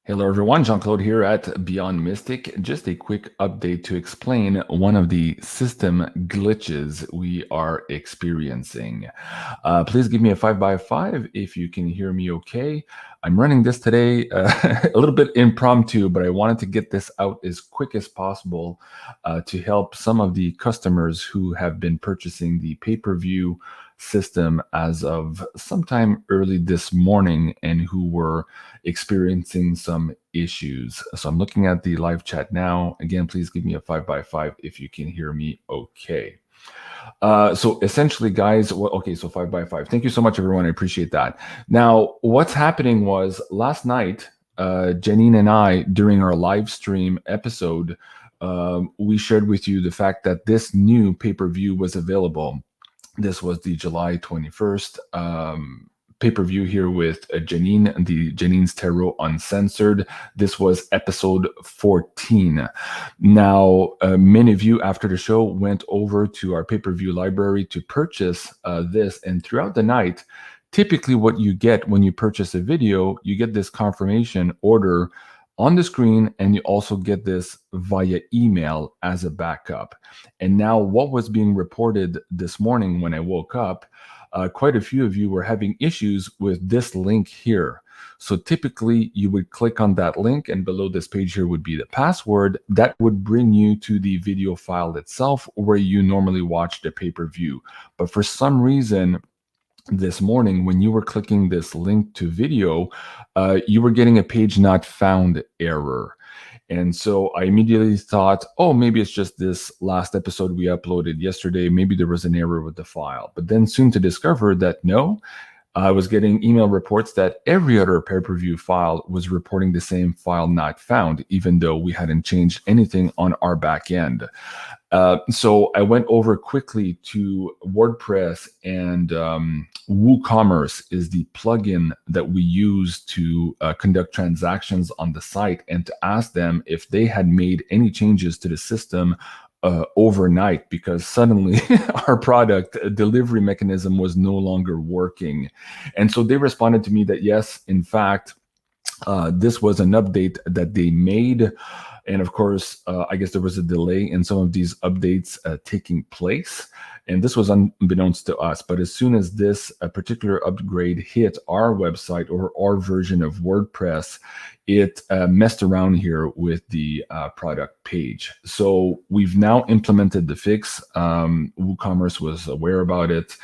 Hello everyone, Jean-Claude here at Beyond Mystic. Just a quick update to explain one of the system glitches we are experiencing. Please give me a 5x5 if you can hear me okay. I'm running this today a little bit impromptu, but I wanted to get this out as quick as possible to help some of the customers who have been purchasing the pay-per-view system as of sometime early this morning and who were experiencing some issues. So I'm looking at the live chat now. Again, please give me a 5x5 if you can hear me okay. So essentially, guys, okay, so 5x5. Thank you so much, everyone. I appreciate that. Now, what's happening was last night, Janine and I, during our live stream episode, we shared with you the fact that this new pay-per-view was available. This was the July 21st pay-per-view here with Janine, the Janine's Tarot Uncensored. This was episode 14. Now, many of you after the show went over to our pay-per-view library to purchase this, and throughout the night, typically what you get when you purchase a video, you get this confirmation order on the screen, and you also get this via email as a backup. And now what was being reported this morning when I woke up, quite a few of you were having issues with this link here. So typically you would click on that link, and below this page here would be the password that would bring you to the video file itself where you normally watch the pay-per-view. But for some reason, this morning, when you were clicking this link to video, you were getting a page not found error. And so I immediately thought, oh, maybe it's just this last episode we uploaded yesterday. Maybe there was an error with the file. But then soon to discover that no, I was getting email reports that every other pay-per-view file was reporting the same file not found, even though we hadn't changed anything on our back end. So I went over quickly to WordPress, and WooCommerce is the plugin that we use to conduct transactions on the site, and to ask them if they had made any changes to the system overnight, because suddenly our product delivery mechanism was no longer working. And so they responded to me that yes, in fact, this was an update that they made. And of course, I guess there was a delay in some of these updates taking place. And this was unbeknownst to us. But as soon as this particular upgrade hit our website or our version of WordPress, it messed around here with the product page. So we've now implemented the fix. WooCommerce was aware about it.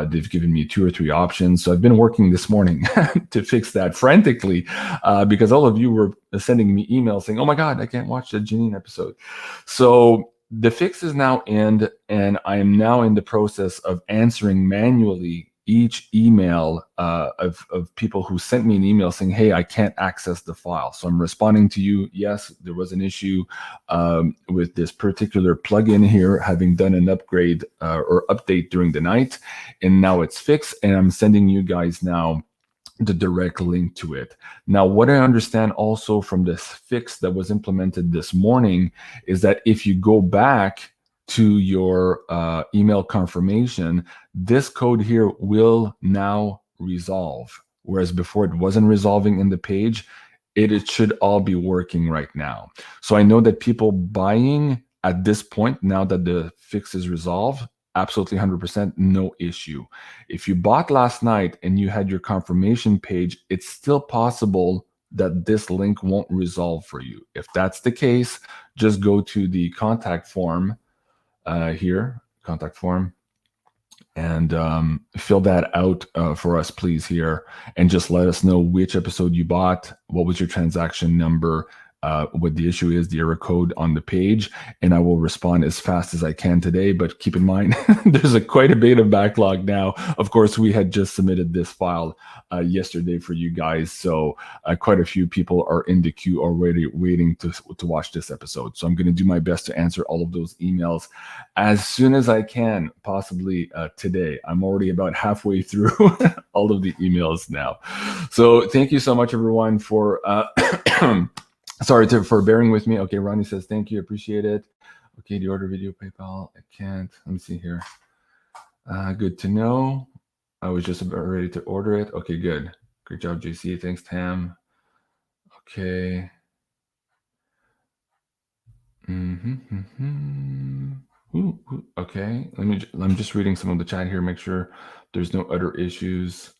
They've given me 2 or 3 options. So I've been working this morning to fix that frantically because all of you were sending me emails saying, oh my God, I can't watch the Janine episode. So the fix is now in, and I am now in the process of answering manually each email of people who sent me an email saying, hey, I can't access the file. So I'm responding to you. Yes, there was an issue with this particular plugin here, having done an upgrade or update during the night, and now it's fixed, and I'm sending you guys now the direct link to it. Now, what I understand also from this fix that was implemented this morning is that if you go back to your email confirmation, this code here will now resolve. Whereas before it wasn't resolving in the page, it should all be working right now. So I know that people buying at this point, now that the fix is resolved, absolutely 100% no issue. If you bought last night and you had your confirmation page, it's still possible that this link won't resolve for you. If that's the case, just go to the contact form here, contact form, and fill that out for us, please, here, and just let us know which episode you bought, what was your transaction number, what the issue is, the error code on the page, and I will respond as fast as I can today. But keep in mind, there's quite a bit of backlog now. Of course, we had just submitted this file yesterday for you guys, so quite a few people are in the queue already waiting to watch this episode. So I'm going to do my best to answer all of those emails as soon as I can, possibly today. I'm already about halfway through all of the emails now. So thank you so much, everyone, for sorry for bearing with me. Okay, Ronnie says, thank you, appreciate it. Okay, the order video, PayPal, I can't. Let me see here. Good to know. I was just about ready to order it. Okay, good. Great job, JC. Thanks, Tam. Okay. Mm-hmm. Okay. I'm just reading some of the chat here, make sure there's no other issues.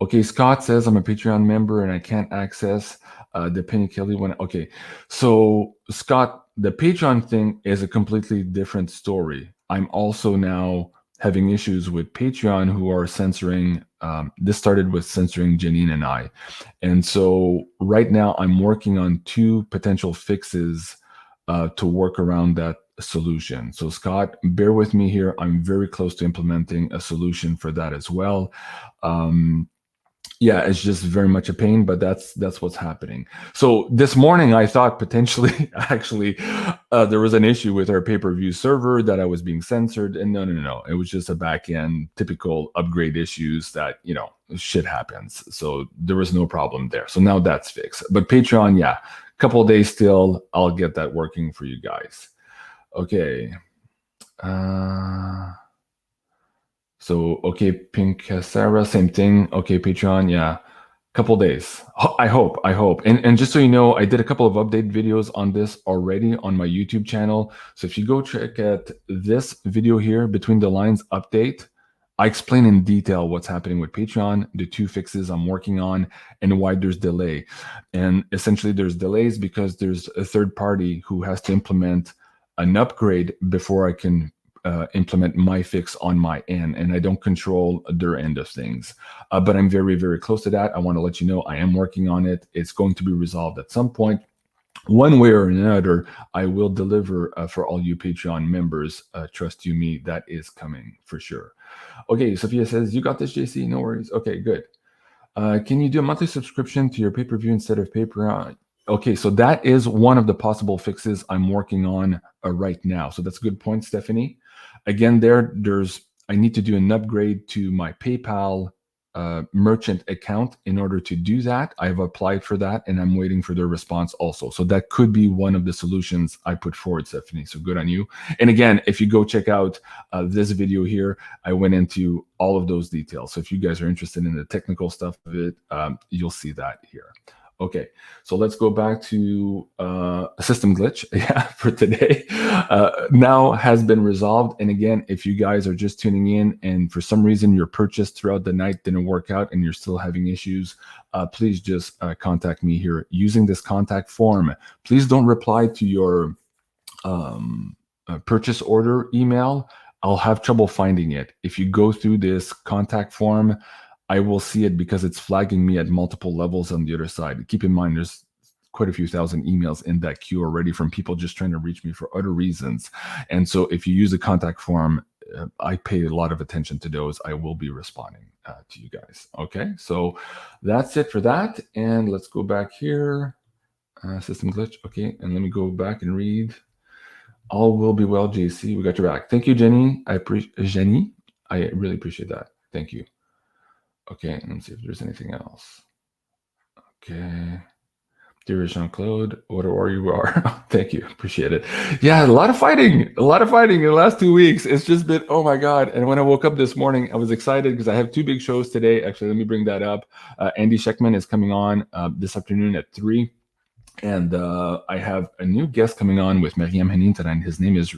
Okay, Scott says I'm a Patreon member and I can't access the Penny Kelly one. Okay, so Scott, the Patreon thing is a completely different story. I'm also now having issues with Patreon who are censoring. This started with censoring Janine and I. And so right now I'm working on two potential fixes to work around that solution. So Scott, bear with me here. I'm very close to implementing a solution for that as well. Um, yeah, it's just very much a pain, but that's what's happening. So this morning I thought potentially actually there was an issue with our pay-per-view server that I was being censored, and no, it was just a back-end typical upgrade issues that shit happens. So there was no problem there. So now that's fixed. But Patreon, yeah, a couple of days still, I'll get that working for you guys. Okay. So, okay, Pink Sarah, same thing. Okay, Patreon, yeah, couple days. I hope. And just so you know, I did a couple of update videos on this already on my YouTube channel. So if you go check out this video here, Between the Lines update, I explain in detail what's happening with Patreon, the two fixes I'm working on, and why there's delay. And essentially, there's delays because there's a third party who has to implement an upgrade before I can implement my fix on my end, and I don't control their end of things. But I'm very, very close to that. I want to let you know I am working on it. It's going to be resolved at some point. One way or another, I will deliver for all you Patreon members. Trust you me, that is coming for sure. Okay, Sophia says, you got this, JC? No worries. Okay, good. Can you do a monthly subscription to your pay-per-view instead of Patreon? Okay, so that is one of the possible fixes I'm working on right now. So that's a good point, Stephanie. Again, I need to do an upgrade to my PayPal merchant account in order to do that. I've applied for that and I'm waiting for their response also. So that could be one of the solutions I put forward, Stephanie. So good on you. And again, if you go check out this video here, I went into all of those details. So if you guys are interested in the technical stuff of it, you'll see that here. Okay, so let's go back to a system glitch for today. Now has been resolved. And again, if you guys are just tuning in and for some reason your purchase throughout the night didn't work out and you're still having issues, please just contact me here using this contact form. Please don't reply to your purchase order email. I'll have trouble finding it. If you go through this contact form, I will see it because it's flagging me at multiple levels on the other side. Keep in mind, there's quite a few thousand emails in that queue already from people just trying to reach me for other reasons. And so if you use a contact form, I pay a lot of attention to those. I will be responding to you guys. Okay, so that's it for that. And let's go back here. System glitch. Okay, and let me go back and read. All will be well, JC. We got your back. Thank you, Jenny. Jenny. I really appreciate that. Thank you. Okay, let's see if there's anything else. Okay. Dear Jean-Claude, whatever you are. Thank you. Appreciate it. Yeah, a lot of fighting in the last 2 weeks. It's just been, oh my God. And when I woke up this morning, I was excited because I have two big shows today. Actually, let me bring that up. Andy Sheckman is coming on this afternoon at 3. And I have a new guest coming on with Mariam Hanin tonight. His name is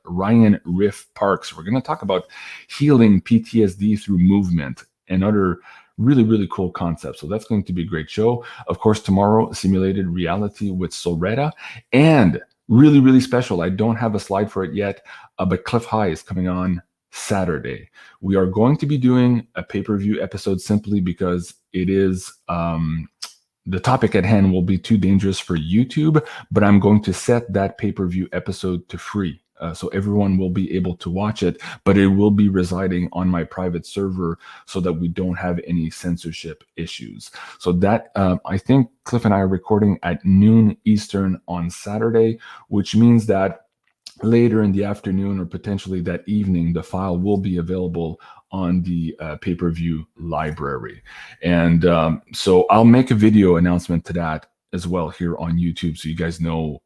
Ryan Riff Parks. We're going to talk about healing PTSD through movement and other really, really cool concepts. So that's going to be a great show. Of course, tomorrow, simulated reality with Soretta. And really, really special. I don't have a slide for it yet, but Cliff High is coming on Saturday. We are going to be doing a pay-per-view episode simply because it is... the topic at hand will be too dangerous for YouTube, but I'm going to set that pay-per-view episode to free. So everyone will be able to watch it, but it will be residing on my private server so that we don't have any censorship issues. So that, I think Cliff and I are recording at noon Eastern on Saturday, which means that later in the afternoon or potentially that evening, the file will be available on the pay-per-view library. And so I'll make a video announcement to that as well here on YouTube so you guys know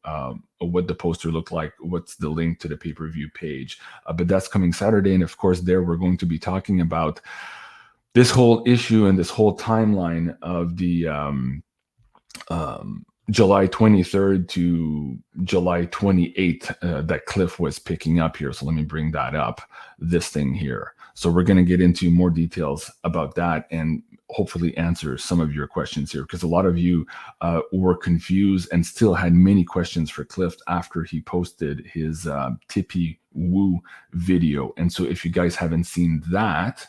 what the poster looked like, what's the link to the pay-per-view page. But that's coming Saturday. And of course, there we're going to be talking about this whole issue and this whole timeline of the July 23rd to July 28th that Cliff was picking up here. So let me bring that up, this thing here. So we're going to get into more details about that and hopefully answer some of your questions here, because a lot of you were confused and still had many questions for Cliff after he posted his Tippy Woo video. And so if you guys haven't seen that,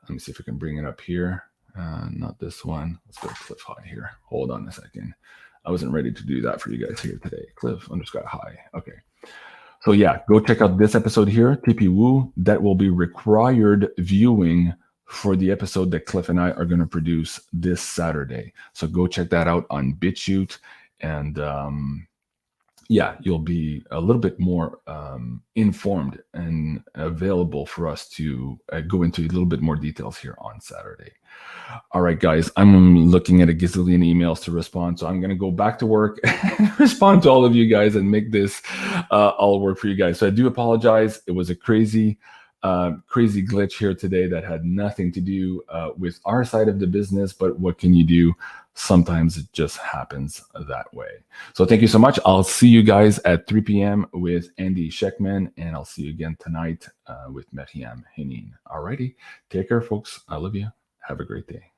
let me see if I can bring it up here. Not this one. Let's go to Cliff High here. Hold on a second. I wasn't ready to do that for you guys here today. Cliff_High. Okay. So yeah, go check out this episode here, Tippy Woo. That will be required viewing for the episode that Cliff and I are going to produce this Saturday. So go check that out on BitChute. And yeah, you'll be a little bit more informed and available for us to go into a little bit more details here on Saturday. All right, guys, I'm looking at a gazillion emails to respond, so I'm going to go back to work and respond to all of you guys and make this all work for you guys. So I do apologize. It was a crazy glitch here today that had nothing to do with our side of the business, but what can you do? Sometimes it just happens that way. So thank you so much. I'll see you guys at 3 p.m. with Andy Sheckman, and I'll see you again tonight with Meriam Henin. All righty. Take care, folks. I love you. Have a great day.